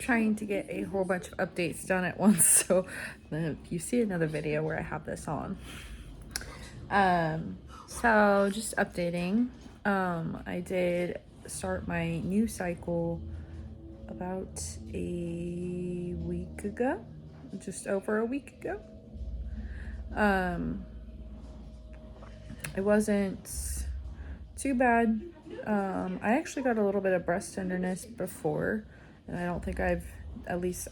trying to get a whole bunch of updates done at once, so if you see another video where I have this on. So just updating. I did start my new cycle about a week ago, just over a week ago. It wasn't too bad. I actually got a little bit of breast tenderness before, and I don't think I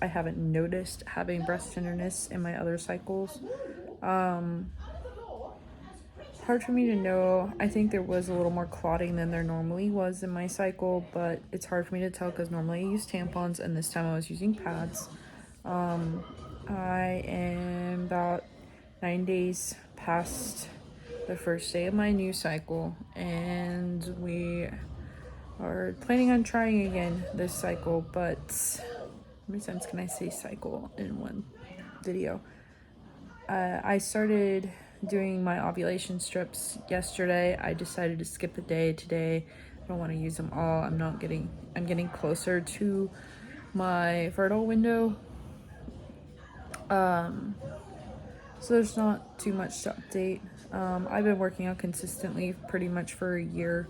haven't noticed having breast tenderness in my other cycles. Hard for me to know. I think there was a little more clotting than there normally was in my cycle, but it's hard for me to tell because normally I use tampons and this time I was using pads. I am about 9 days past the first day of my new cycle, and we are planning on trying again this cycle, but how many times can I say cycle in one video? I started doing my ovulation strips yesterday. I decided to skip a day today. I don't want to use them all. I'm getting closer to my fertile window. So there's not too much to update. I've been working out consistently pretty much for a year.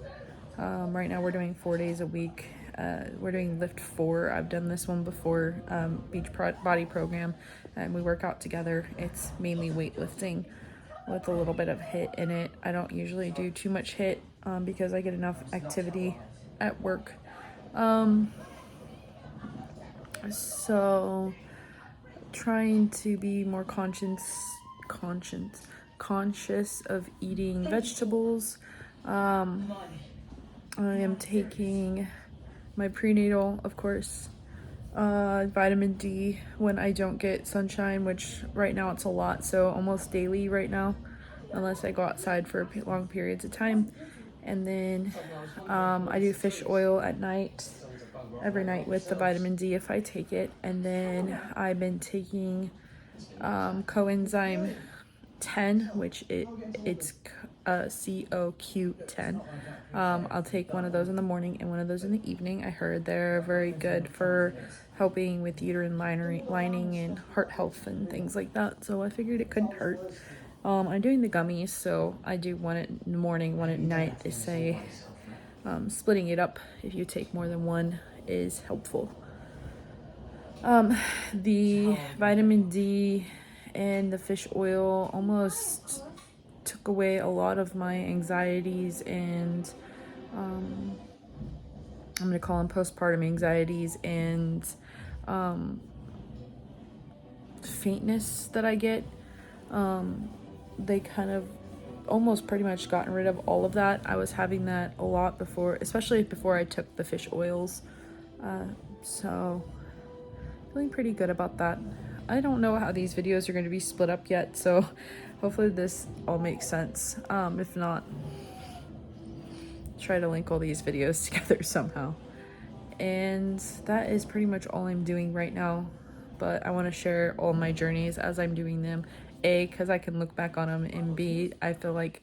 Right now we're doing 4 days a week. We're doing lift 4. I've done this one before, beach body program, and we work out together. It's mainly weightlifting with a little bit of HIIT in it. I don't usually do too much HIIT because I get enough activity at work. So trying to be more conscious of eating vegetables. I am taking my prenatal, of course, vitamin D when I don't get sunshine, which right now it's a lot, so almost daily right now, unless I go outside for long periods of time. And then I do fish oil at night, every night with the vitamin D if I take it. And then I've been taking coenzyme 10, which it's CoQ10. I'll take one of those in the morning and one of those in the evening. I heard they're very good for helping with uterine lining and heart health and things like that, so I figured it couldn't hurt. I'm doing the gummies, so I do one in the morning, one at night. They say splitting it up if you take more than one is helpful. The vitamin D and the fish oil almost took away a lot of my anxieties and I'm gonna call them postpartum anxieties and faintness that I get. They kind of almost pretty much gotten rid of all of that. I was having that a lot before, especially before I took the fish oils. So feeling pretty good about that. I don't know how these videos are going to be split up yet, so hopefully this all makes sense. If not, try to link all these videos together somehow. And that is pretty much all I'm doing right now, but I want to share all my journeys as I'm doing them. A, because I can look back on them, and B, I feel like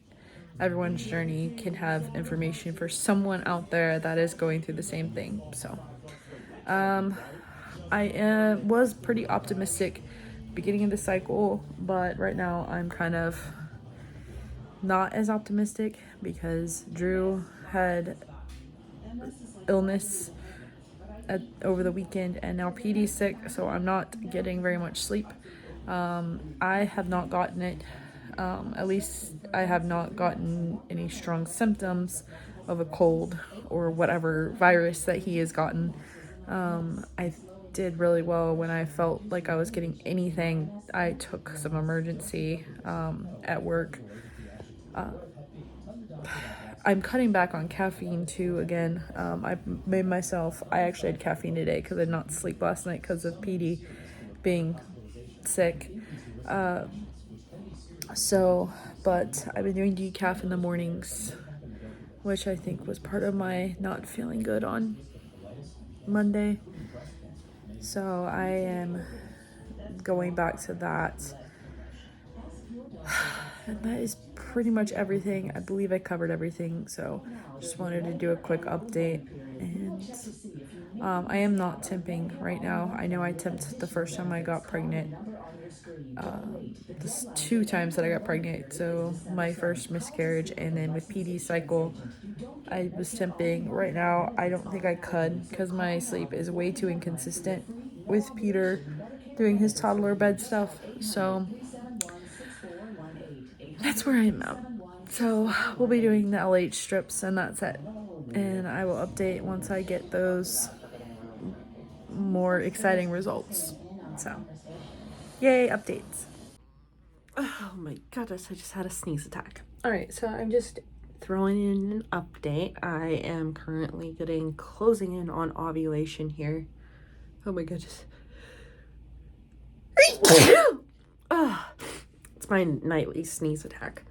everyone's journey can have information for someone out there that is going through the same thing. So I was pretty optimistic beginning of the cycle, but right now I'm kind of not as optimistic because Drew had illness over the weekend, and now PD's sick, so I'm not getting very much sleep. I have not gotten it. At least I have not gotten any strong symptoms of a cold or whatever virus that he has gotten. I did really well when I felt like I was getting anything. I took some emergency at work. I'm cutting back on caffeine too again. I actually had caffeine today because I did not sleep last night because of PD being sick. But I've been doing decaf in the mornings, which I think was part of my not feeling good on Monday. So I am going back to that. And that is pretty much everything. I believe I covered everything, so just wanted to do a quick update and I am not temping right now. I know I temped the first time I got pregnant. The 2 times that I got pregnant. So my first miscarriage and then with PD cycle, I was temping. Right now, I don't think I could because my sleep is way too inconsistent with Peter doing his toddler bed stuff. So that's where I'm at. So we'll be doing the LH strips and that's it. And I will update once I get those more exciting results. So, yay, updates. Oh my goodness, I just had a sneeze attack. Alright, so I'm just throwing in an update. I am currently closing in on ovulation here. Oh my goodness. It's my nightly sneeze attack.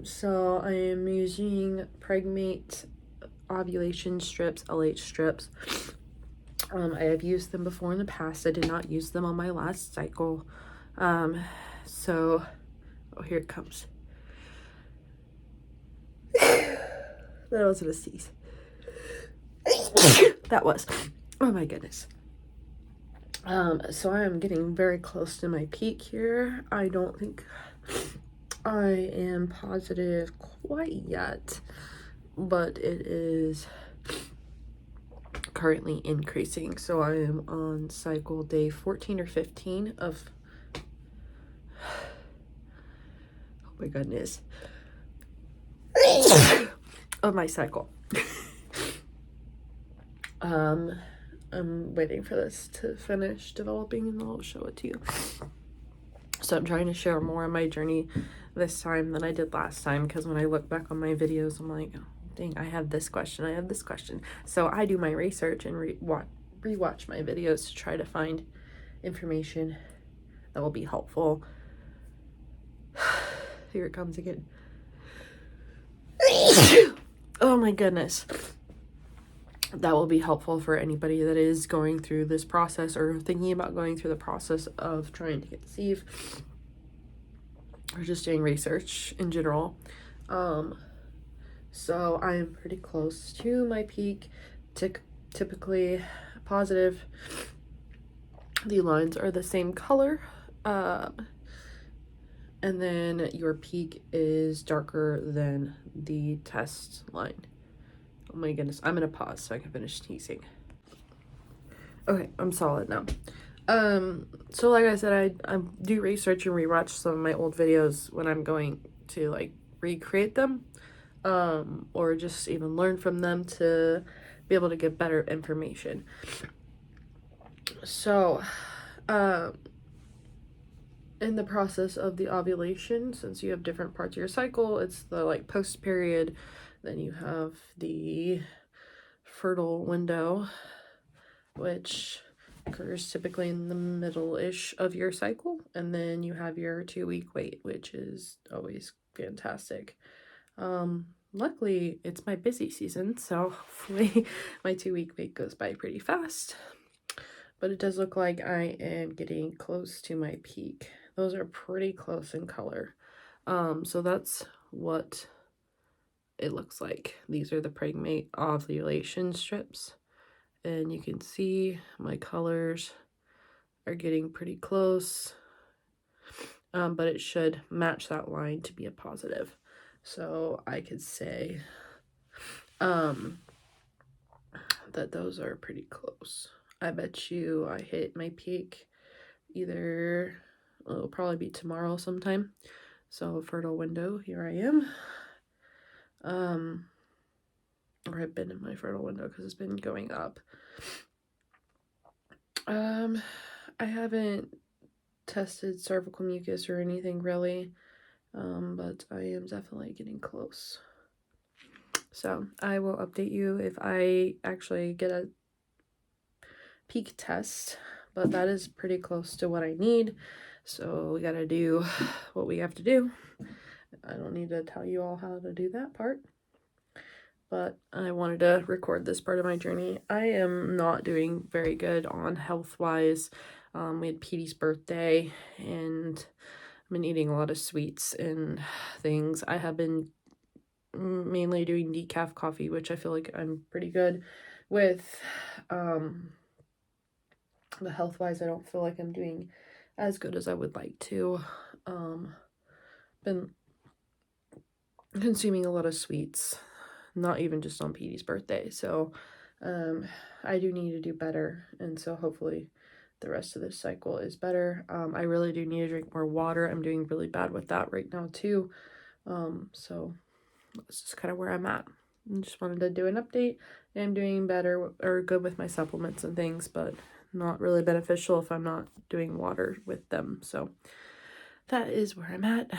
So I am using Pregmate ovulation strips, LH strips. I have used them before in the past. I did not use them on my last cycle. So, oh, here it comes. That wasn't a sneeze. That was. Oh my goodness. So I am getting very close to my peak here. I don't think I am positive quite yet, but it is currently increasing. So I am on cycle day 14 or 15 of, oh my goodness, of my cycle. I'm waiting for this to finish developing and I'll show it to you. So I'm trying to share more of my journey this time than I did last time, because when I look back on my videos, I'm like, oh, dang, I have this question, I have this question. So I do my research and rewatch my videos to try to find information that will be helpful. Here it comes again. Oh my goodness. That will be helpful for anybody that is going through this process or thinking about going through the process of trying to conceive or just doing research in general. So I am pretty close to my peak. Typically positive. The lines are the same color. And then your peak is darker than the test line. Oh my goodness, I'm gonna pause so I can finish teasing. Okay, I'm solid now. So like I said, I do research and rewatch some of my old videos when I'm going to like recreate them, or just even learn from them to be able to get better information. So, in the process of the ovulation, since you have different parts of your cycle, it's the like post period, then you have the fertile window, which occurs typically in the middle-ish of your cycle, and then you have your 2-week wait, which is always fantastic. Luckily it's my busy season, so hopefully my 2-week wait goes by pretty fast, but it does look like I am getting close to my peak. Those are pretty close in color. So that's what it looks like. These are the Pregmate ovulation strips, and you can see my colors are getting pretty close, but it should match that line to be a positive. So I could say that those are pretty close. I bet you I hit my peak either, it'll probably be tomorrow sometime. So fertile window, here I am. Or I've been in my fertile window because it's been going up. I haven't tested cervical mucus or anything really, but I am definitely getting close. So I will update you if I actually get a peak test, but that is pretty close to what I need. So we gotta do what we have to do. I don't need to tell you all how to do that part, but I wanted to record this part of my journey. I am not doing very good on health-wise. We had Petey's birthday, and I've been eating a lot of sweets and things. I have been mainly doing decaf coffee, which I feel like I'm pretty good. with the health-wise, I don't feel like I'm doing as good as I would like to. Been consuming a lot of sweets, not even just on Petey's birthday, so I do need to do better, and so hopefully the rest of this cycle is better. I really do need to drink more water. I'm doing really bad with that right now too. So that's just kind of where I'm at. I just wanted to do an update. I'm doing better or good with my supplements and things, but not really beneficial if I'm not doing water with them. So that is where I'm at.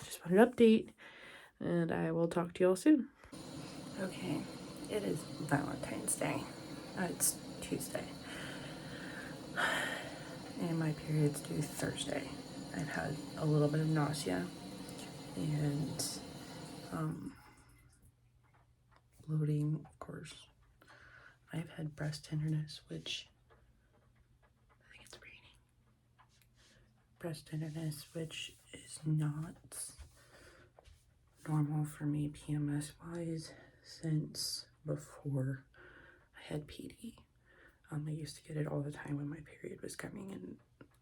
Just wanted an update, and I will talk to you all soon. Okay, it is Valentine's Day. It's Tuesday. And my period's due Thursday. I've had a little bit of nausea and bloating, of course. I've had breast tenderness, which I think it's raining. Breast tenderness, which is not normal for me PMS wise since before I had PD. I used to get it all the time when my period was coming, and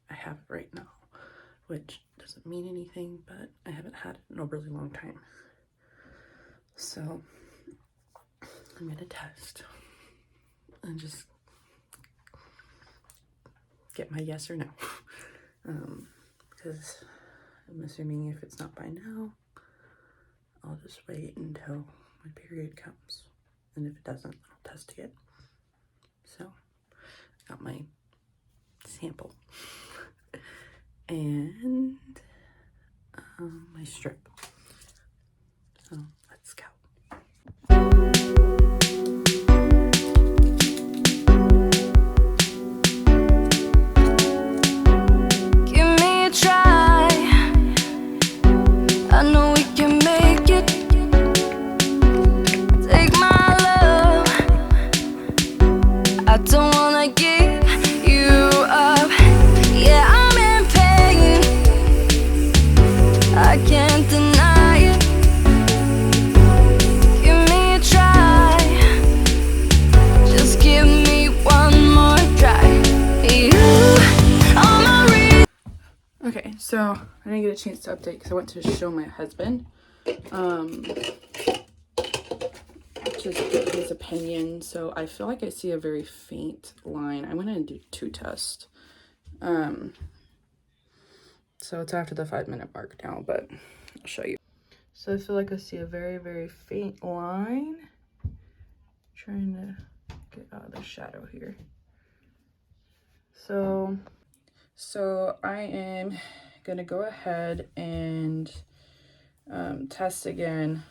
I have it right now, which doesn't mean anything, but I haven't had it in a really long time. So I'm gonna test and just get my yes or no. Because I'm assuming if it's not by now, I'll just wait until my period comes. And if it doesn't, I'll test again. So got my sample and my strip. So let's go. Give me a try. I know we can make it. Take my love. I don't wanna give you up. Yeah, I'm in pain. I can't deny it. Give me a try. Just give me one more try. You are my Okay, so I didn't get a chance to update because I went to show my husband. Just get his opinion. So I feel like I see a very faint line. I'm gonna do 2 tests. So it's after the 5-minute mark now, but I'll show you. So I feel like I see a very, very faint line. Trying to get out of the shadow here. So I am gonna go ahead and test again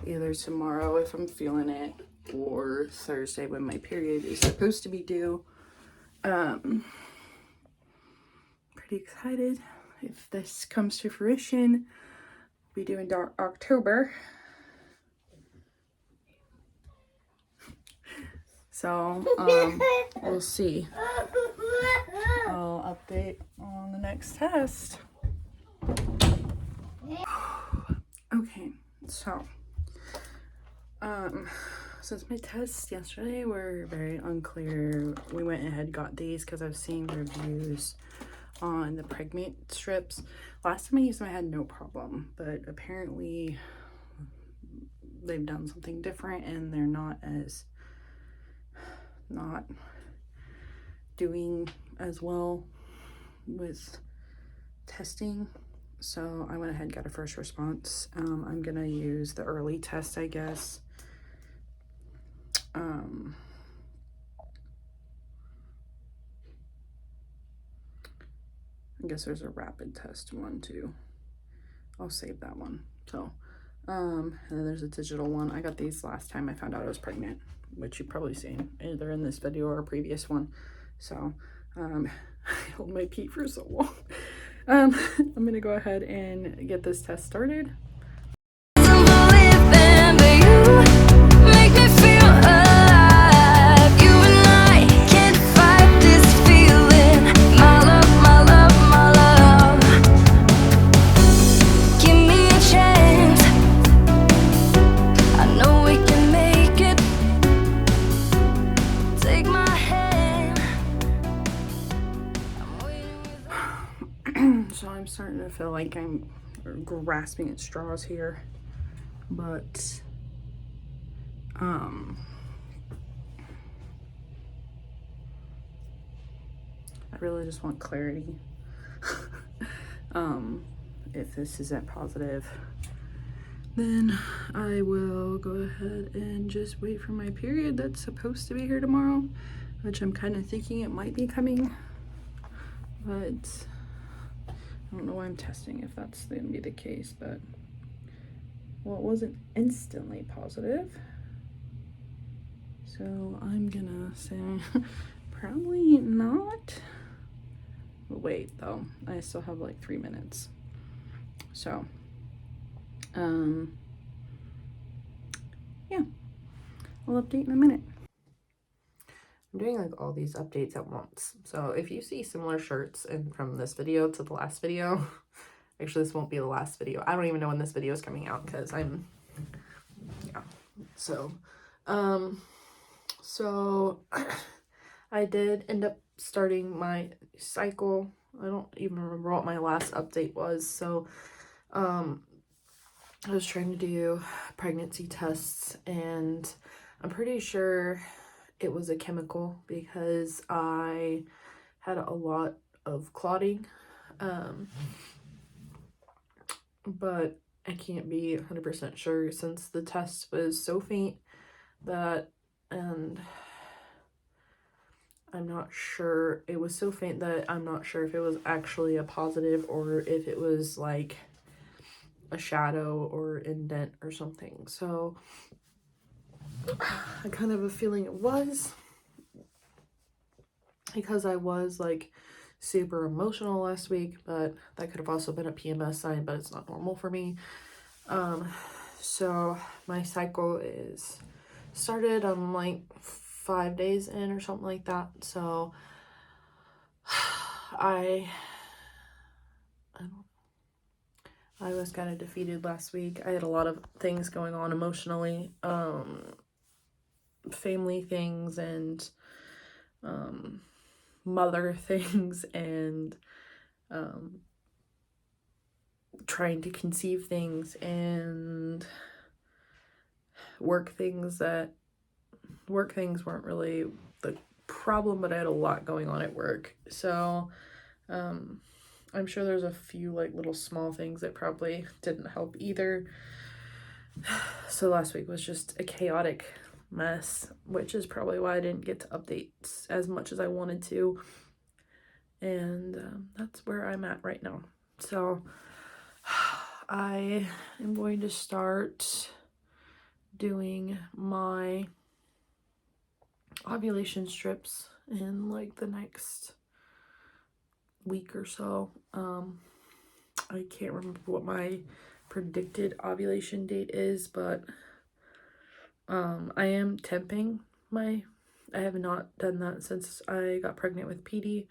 either tomorrow if I'm feeling it, or Thursday when my period is supposed to be due. Pretty excited if this comes to fruition. Be due in October. So we'll see. I'll update on the next test. Okay, so since my tests yesterday were very unclear, we went ahead got these because I've seen reviews on the pregnant strips. Last time I used them I had no problem, but apparently they've done something different and they're not doing as well with testing. So I went ahead and got a first response. I'm gonna use the early test, I guess. I guess there's a rapid test one too. I'll save that one. So and then there's a digital one. I got these last time I found out I was pregnant, which you've probably seen either in this video or a previous one. So I held my pee for so long. I'm gonna go ahead and get this test started. So I'm starting to feel like I'm grasping at straws here, but I really just want clarity. If this isn't positive, then I will go ahead and just wait for my period that's supposed to be here tomorrow, which I'm kind of thinking it might be coming, but I don't know why I'm testing if that's going to be the case. But well, it wasn't instantly positive, so I'm gonna say probably not. But wait, though, I still have like 3 minutes, so yeah, I'll update in a minute. I'm doing like all these updates at once, so if you see similar shirts and from this video to the last video, actually this won't be the last video. I don't even know when this video is coming out because I'm, yeah. So I did end up starting my cycle. I don't even remember what my last update was. So I was trying to do pregnancy tests, and I'm pretty sure it was a chemical because I had a lot of clotting, but I can't be 100% sure since the test was so faint that, and I'm not sure, it was so faint that I'm not sure if it was actually a positive or if it was like a shadow or indent or something. So I kind of have a feeling it was, because I was like super emotional last week, but that could have also been a PMS sign, but it's not normal for me. So my cycle is started, I'm like 5 days in or something like that. So I was kind of defeated last week. I had a lot of things going on emotionally, family things and mother things, and trying to conceive things, and work things weren't really the problem, but I had a lot going on at work. So I'm sure there's a few like little small things that probably didn't help either. So last week was just a chaotic mess, which is probably why I didn't get to update as much as I wanted to. And that's where I'm at right now. So I am going to start doing my ovulation strips in like the next week or so. I can't remember what my predicted ovulation date is, but I am temping I have not done that since I got pregnant with PD.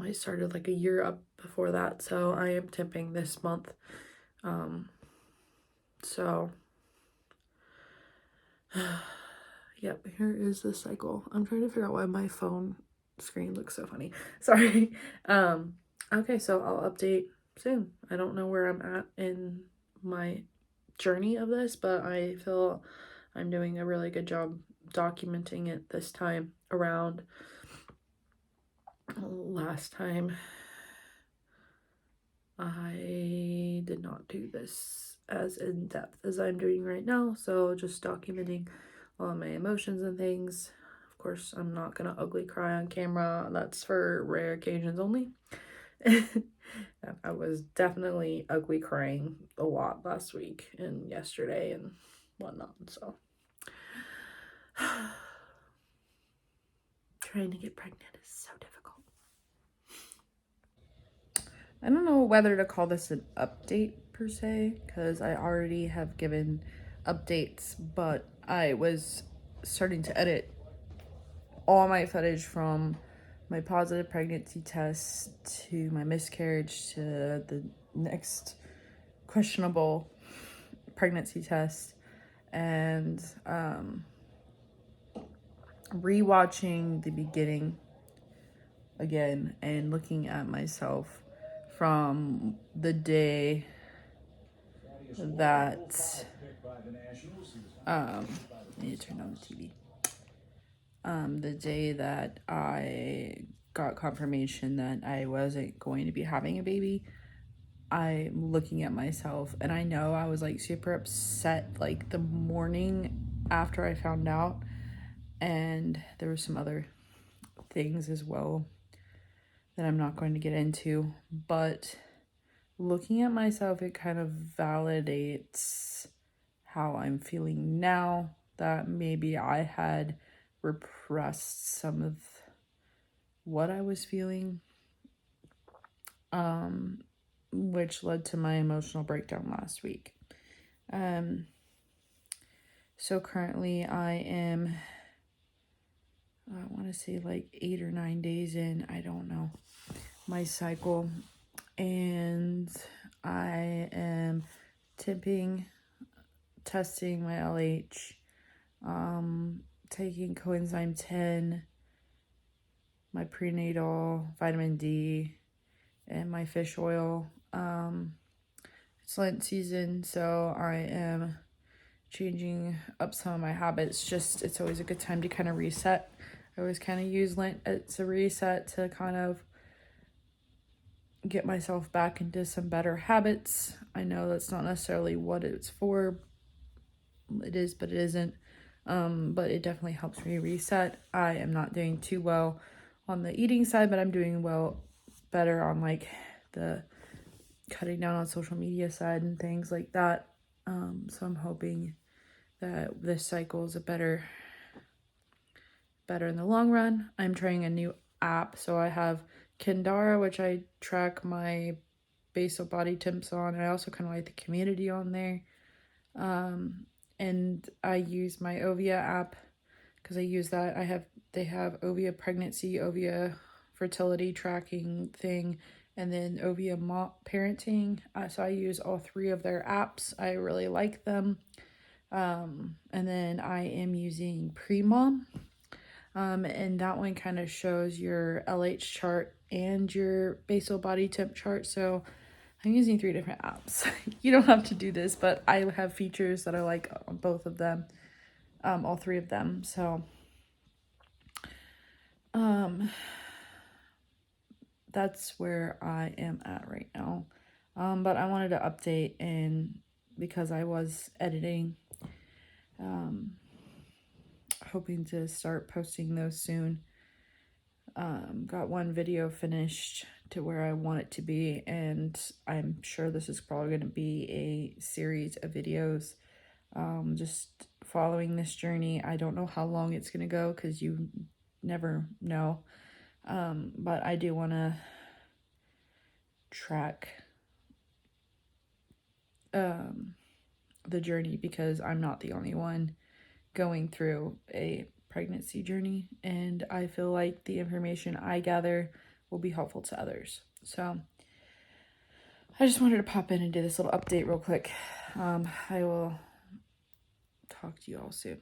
I started like a year up before that, so I am temping this month. So yep, here is the cycle. I'm trying to figure out why my phone screen looks so funny. Sorry. Okay, so I'll update soon. I don't know where I'm at in my journey of this, but I feel I'm doing a really good job documenting it this time around. Last time I did not do this as in depth as I'm doing right now, so just documenting all my emotions and things. Of course, I'm not gonna ugly cry on camera. That's for rare occasions only. I was definitely ugly crying a lot last week and yesterday and whatnot, so trying to get pregnant is so difficult. I don't know whether to call this an update per se, because I already have given updates, but I was starting to edit all my footage from my positive pregnancy test to my miscarriage to the next questionable pregnancy test, and rewatching the beginning again and looking at myself from the day that I need to turn on the TV. The day that I got confirmation that I wasn't going to be having a baby, I'm looking at myself and I know I was like super upset like the morning after I found out, and there were some other things as well that I'm not going to get into, but looking at myself, it kind of validates how I'm feeling now, that maybe I had repressed some of what I was feeling, which led to my emotional breakdown last week. So currently I am, I want to say like 8 or 9 days in, I don't know, my cycle, and I am testing my LH, taking coenzyme 10, my prenatal, vitamin D, and my fish oil. It's Lent season, so I am changing up some of my habits. It's always a good time to kind of reset. I always kind of use Lent as a reset to kind of get myself back into some better habits. I know that's not necessarily what it's for. It is, but it isn't. But it definitely helps me reset. I am not doing too well on the eating side, but I'm doing better on like the cutting down on social media side and things like that. So I'm hoping that this cycle is better in the long run. I'm trying a new app. So I have Kendara, which I track my basal body temps on. I also kind of like the community on there. And I use my Ovia app because I use that. They have Ovia pregnancy, Ovia fertility tracking thing, and then Ovia parenting. So I use all 3 of their apps. I really like them. And then I am using Premom. And that one kind of shows your LH chart and your basal body temp chart. So I'm using 3 different apps. You don't have to do this, but I have features that I like on both of them, all 3 of them. So, that's where I am at right now. But I wanted to update, and because I was editing, hoping to start posting those soon. Got one video finished to where I want it to be, and I'm sure this is probably going to be a series of videos, just following this journey. I don't know how long it's going to go because you never know, but I do want to track the journey because I'm not the only one going through a pregnancy journey, and I feel like the information I gather will be helpful to others. So I just wanted to pop in and do this little update real quick. I will talk to you all soon.